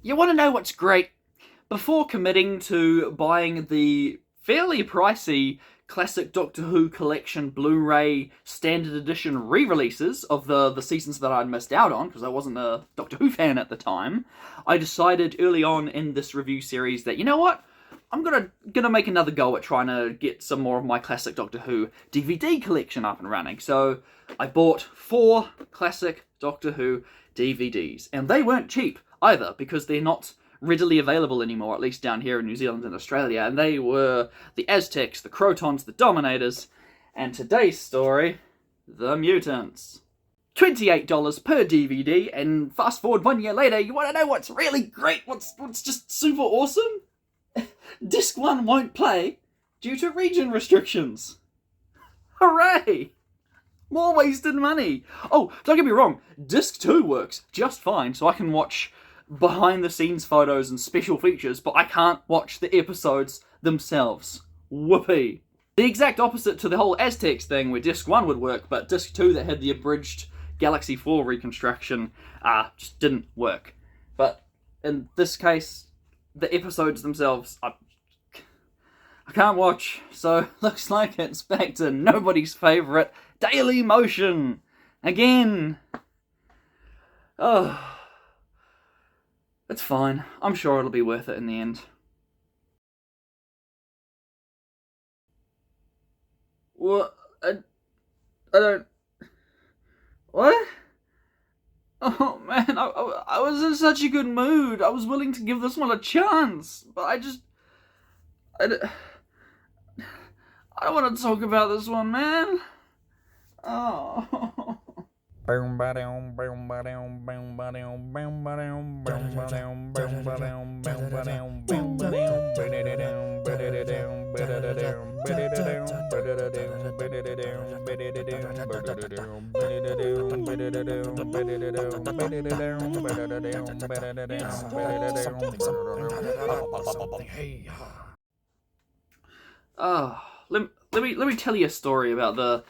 You want to know what's great? Before committing to buying the fairly pricey classic Doctor Who collection Blu-ray standard edition re-releases of the seasons that I'd missed out on, because I wasn't a Doctor Who fan at the time, I decided early on in this review series that, you know what? I'm gonna make another go at trying to get some more of my classic Doctor Who DVD collection up and running. So I bought 4 classic Doctor Who DVDs, and they weren't cheap either, because they're not readily available anymore, at least down here in New Zealand and Australia, and they were the Aztecs, the Crotons, the Dominators, and today's story, the Mutants. $28 per DVD, and fast forward 1 year later, you want to know what's really great, what's just super awesome? Disc 1 won't play due to region restrictions. Hooray! More wasted money. Oh, don't get me wrong, Disc 2 works just fine, so I can watch behind-the-scenes photos and special features, but I can't watch the episodes themselves. Whoopee. The exact opposite to the whole Aztecs thing, where Disc 1 would work, but Disc 2 that had the abridged Galaxy 4 reconstruction just didn't work. But in this case, the episodes themselves, I can't watch, so looks like it's back to nobody's favourite Daily Motion again. Oh, it's fine. I'm sure it'll be worth it in the end. What? I don't... What? Oh man, I was in such a good mood. I was willing to give this one a chance, but I don't want to talk about this one, man. Oh. Let me tell you a story about the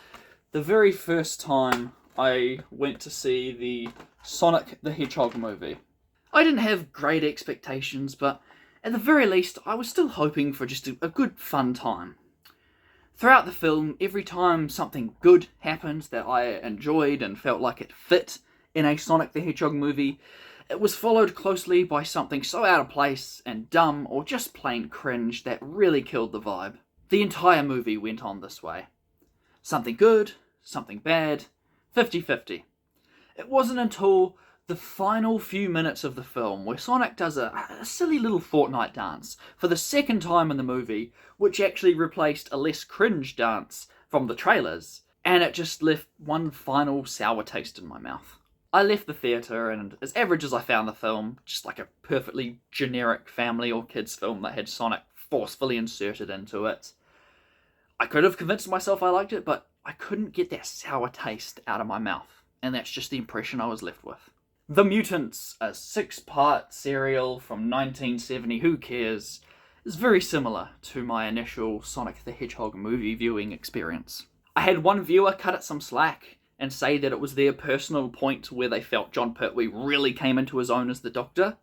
very first time I went to see the Sonic the Hedgehog movie. I didn't have great expectations, but at the very least, I was still hoping for just a good fun time. Throughout the film, every time something good happened that I enjoyed and felt like it fit in a Sonic the Hedgehog movie, it was followed closely by something so out of place and dumb or just plain cringe that really killed the vibe. The entire movie went on this way. Something good, something bad, 50-50. It wasn't until the final few minutes of the film where Sonic does a silly little Fortnite dance for the second time in the movie, which actually replaced a less cringe dance from the trailers, and it just left one final sour taste in my mouth. I left the theatre, and as average as I found the film, just like a perfectly generic family or kids film that had Sonic forcefully inserted into it, I could have convinced myself I liked it, but I couldn't get that sour taste out of my mouth, and that's just the impression I was left with. The Mutants, a 6-part serial from 1970, who cares, is very similar to my initial Sonic the Hedgehog movie viewing experience. I had one viewer cut it some slack and say that it was their personal point where they felt Jon Pertwee really came into his own as the Doctor,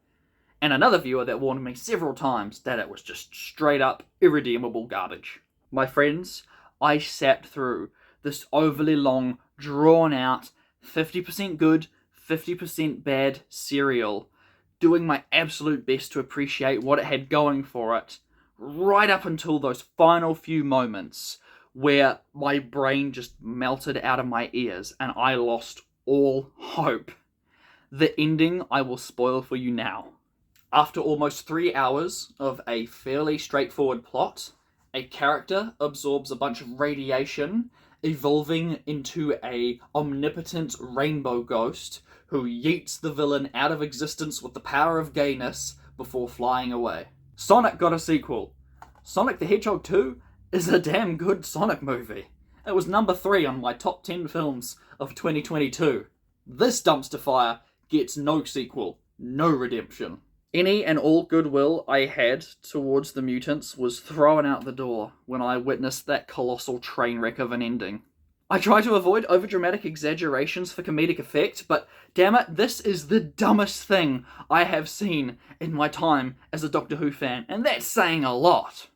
and another viewer that warned me several times that it was just straight up irredeemable garbage. My friends, I sat through this overly long, drawn-out, 50% good, 50% bad serial, doing my absolute best to appreciate what it had going for it, right up until those final few moments where my brain just melted out of my ears and I lost all hope. The ending I will spoil for you now. After almost 3 hours of a fairly straightforward plot, a character absorbs a bunch of radiation, evolving into a omnipotent rainbow ghost who yeets the villain out of existence with the power of gayness before flying away. Sonic got a sequel. Sonic the Hedgehog 2 is a damn good Sonic movie. It was number 3 on my top 10 films of 2022. This dumpster fire gets no sequel, no redemption. Any and all goodwill I had towards the Mutants was thrown out the door when I witnessed that colossal train wreck of an ending. I try to avoid overdramatic exaggerations for comedic effect, but damn it, this is the dumbest thing I have seen in my time as a Doctor Who fan, and that's saying a lot.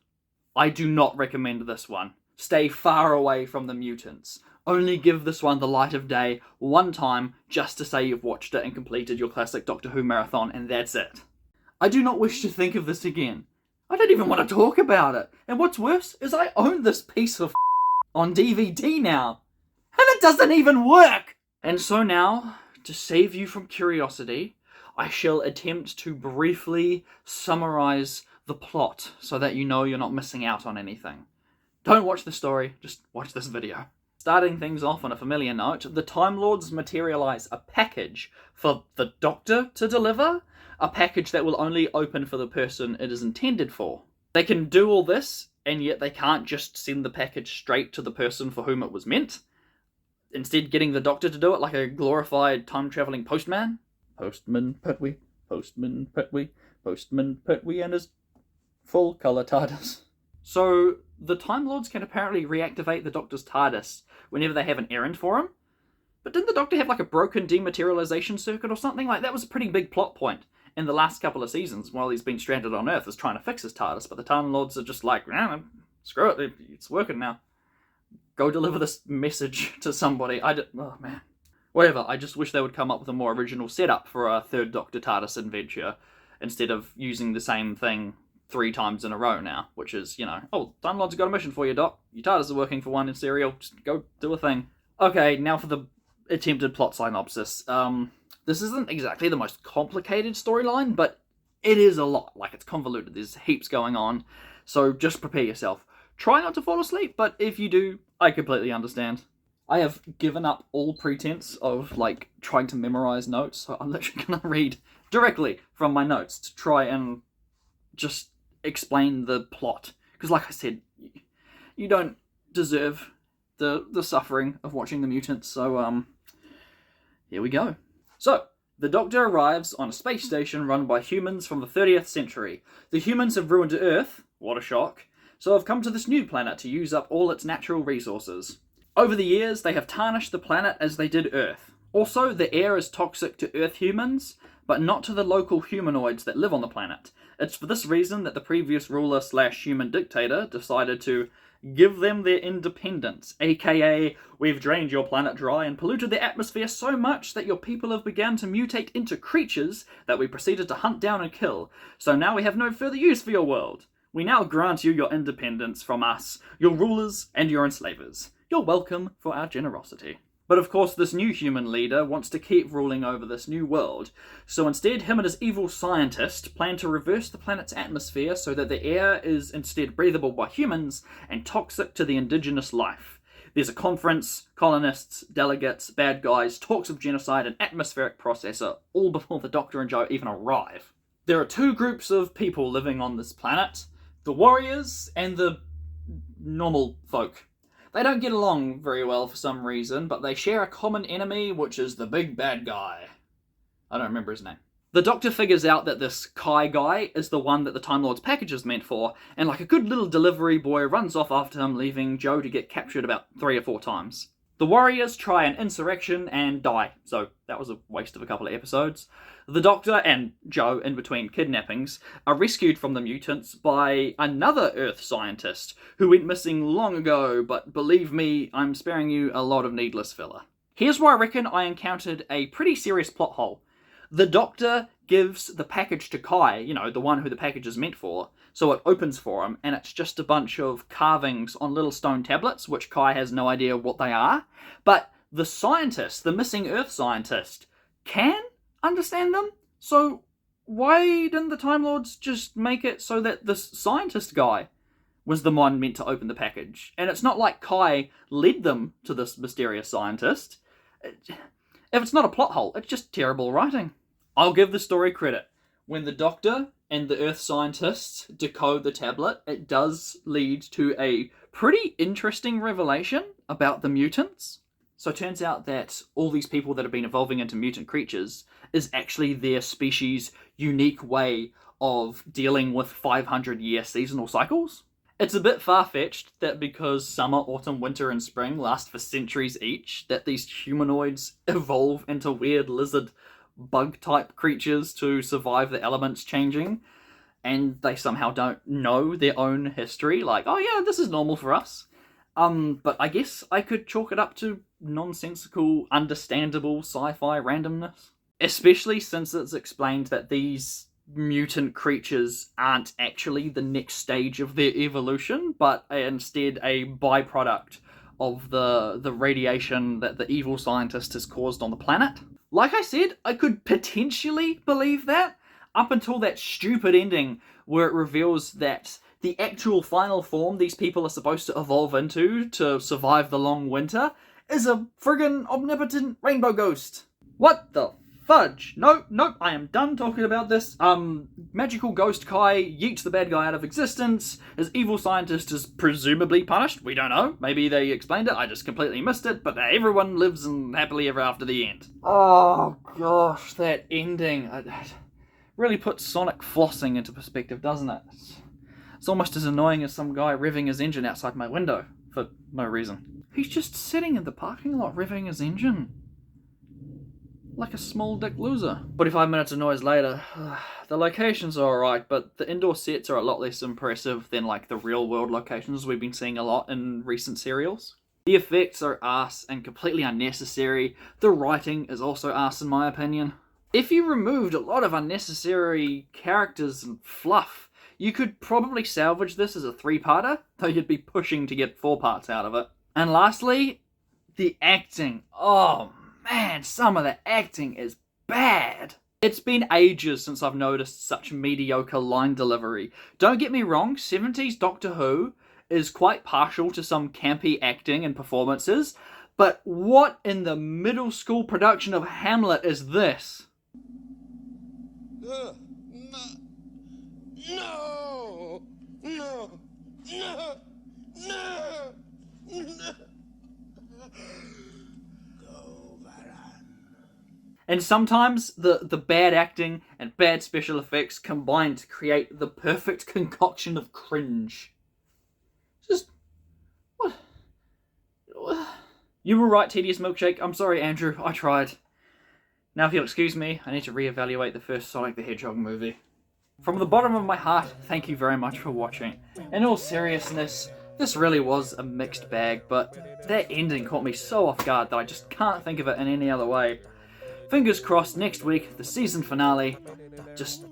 I do not recommend this one. Stay far away from the mutants. Only give this one the light of day one time just to say you've watched it and completed your classic Doctor Who marathon, and that's it. I do not wish to think of this again. I don't even want to talk about it. And what's worse is I own this piece of on DVD now. And it doesn't even work! And so now, to save you from curiosity, I shall attempt to briefly summarize the plot so that you know you're not missing out on anything. Don't watch the story, just watch this video. Starting things off on a familiar note, the Time Lords materialize a package for the Doctor to deliver, a package that will only open for the person it is intended for. They can do all this, and yet they can't just send the package straight to the person for whom it was meant. Instead, getting the Doctor to do it like a glorified time-travelling postman. Postman Pertwee, Postman Pertwee, Postman Pertwee and his full-colour TARDIS. So, the Time Lords can apparently reactivate the Doctor's TARDIS whenever they have an errand for him. But didn't the Doctor have like a broken dematerialization circuit or something? Like, that was a pretty big plot point in the last couple of seasons while he's been stranded on Earth, is trying to fix his TARDIS, but the Time Lords are just like, screw it, it's working now. Go deliver this message to somebody. Oh man. Whatever, I just wish they would come up with a more original setup for a third Doctor TARDIS adventure, instead of using the same thing 3 times in a row now, which is, oh, Time Lords have got a mission for you, Doc. Your TARDIS is working for one in serial, just go do a thing. Okay, now for the attempted plot synopsis. This isn't exactly the most complicated storyline, but it is a lot. Like, it's convoluted, there's heaps going on, so just prepare yourself. Try not to fall asleep, but if you do, I completely understand. I have given up all pretense of, trying to memorize notes, so I'm literally gonna read directly from my notes to try and just explain the plot. Because like I said, you don't deserve the suffering of watching the mutants, so, here we go. So, the Doctor arrives on a space station run by humans from the 30th century. The humans have ruined Earth, what a shock, so have come to this new planet to use up all its natural resources. Over the years, they have tarnished the planet as they did Earth. Also, the air is toxic to Earth humans, but not to the local humanoids that live on the planet. It's for this reason that the previous ruler/human dictator decided to give them their independence, aka, we've drained your planet dry and polluted the atmosphere so much that your people have begun to mutate into creatures that we proceeded to hunt down and kill, so now we have no further use for your world. We now grant you your independence from us, your rulers and your enslavers. You're welcome for our generosity. But of course, this new human leader wants to keep ruling over this new world, so instead him and his evil scientist plan to reverse the planet's atmosphere so that the air is instead breathable by humans and toxic to the indigenous life. There's a conference, colonists, delegates, bad guys, talks of genocide, and atmospheric processor, all before the Doctor and Joe even arrive. There are 2 groups of people living on this planet, the warriors and the normal folk. They don't get along very well for some reason, but they share a common enemy, which is the big bad guy. I don't remember his name. The Doctor figures out that this Kai guy is the one that the Time Lord's package is meant for, and like a good little delivery boy runs off after him, leaving Joe to get captured about 3 or 4 times. The warriors try an insurrection and die, so that was a waste of a couple of episodes. The Doctor and Joe, in between kidnappings, are rescued from the mutants by another Earth scientist who went missing long ago, but believe me, I'm sparing you a lot of needless filler. Here's where I reckon I encountered a pretty serious plot hole. The Doctor gives the package to Kai, the one who the package is meant for, so it opens for him, and it's just a bunch of carvings on little stone tablets, which Kai has no idea what they are. But the scientist, the missing Earth scientist, can understand them? So why didn't the Time Lords just make it so that this scientist guy was the one meant to open the package? And it's not like Kai led them to this mysterious scientist. If it's not a plot hole, it's just terrible writing. I'll give the story credit. When the Doctor and the Earth scientists decode the tablet, it does lead to a pretty interesting revelation about the mutants. So it turns out that all these people that have been evolving into mutant creatures is actually their species' unique way of dealing with 500-year seasonal cycles. It's a bit far-fetched that because summer, autumn, winter, and spring last for centuries each, that these humanoids evolve into weird lizard bug-type creatures to survive the elements changing, and they somehow don't know their own history, like, oh yeah, this is normal for us. But I guess I could chalk it up to nonsensical, understandable sci-fi randomness. Especially since it's explained that these mutant creatures aren't actually the next stage of their evolution, but instead a byproduct of the radiation that the evil scientist has caused on the planet. Like I said, I could potentially believe that, up until that stupid ending where it reveals that the actual final form these people are supposed to evolve into to survive the long winter is a friggin' omnipotent rainbow ghost. What the fudge? Nope, I am done talking about this. Magical ghost Kai yeets the bad guy out of existence. His evil scientist is presumably punished. We don't know. Maybe they explained it. I just completely missed it. But everyone lives in happily ever after the end. Oh gosh, that ending. Really puts Sonic flossing into perspective, doesn't it? It's almost as annoying as some guy revving his engine outside my window, for no reason. He's just sitting in the parking lot revving his engine. Like a small dick loser. 45 minutes of noise later, the locations are alright, but the indoor sets are a lot less impressive than like the real world locations we've been seeing a lot in recent serials. The effects are arse and completely unnecessary. The writing is also arse in my opinion. If you removed a lot of unnecessary characters and fluff, you could probably salvage this as a 3-parter, though you'd be pushing to get 4 parts out of it. And lastly, the acting. Oh man, some of the acting is bad. It's been ages since I've noticed such mediocre line delivery. Don't get me wrong, 70s Doctor Who is quite partial to some campy acting and performances, but what in the middle school production of Hamlet is this? No! And sometimes the bad acting and bad special effects combine to create the perfect concoction of cringe. Just... what? You were right, Tedious Milkshake. I'm sorry, Andrew. I tried. Now if you'll excuse me, I need to reevaluate the first Sonic the Hedgehog movie. From the bottom of my heart, thank you very much for watching. In all seriousness, this really was a mixed bag, but that ending caught me so off guard that I just can't think of it in any other way. Fingers crossed next week, the season finale just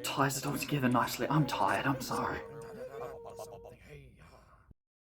ties it all together nicely. I'm tired, I'm sorry.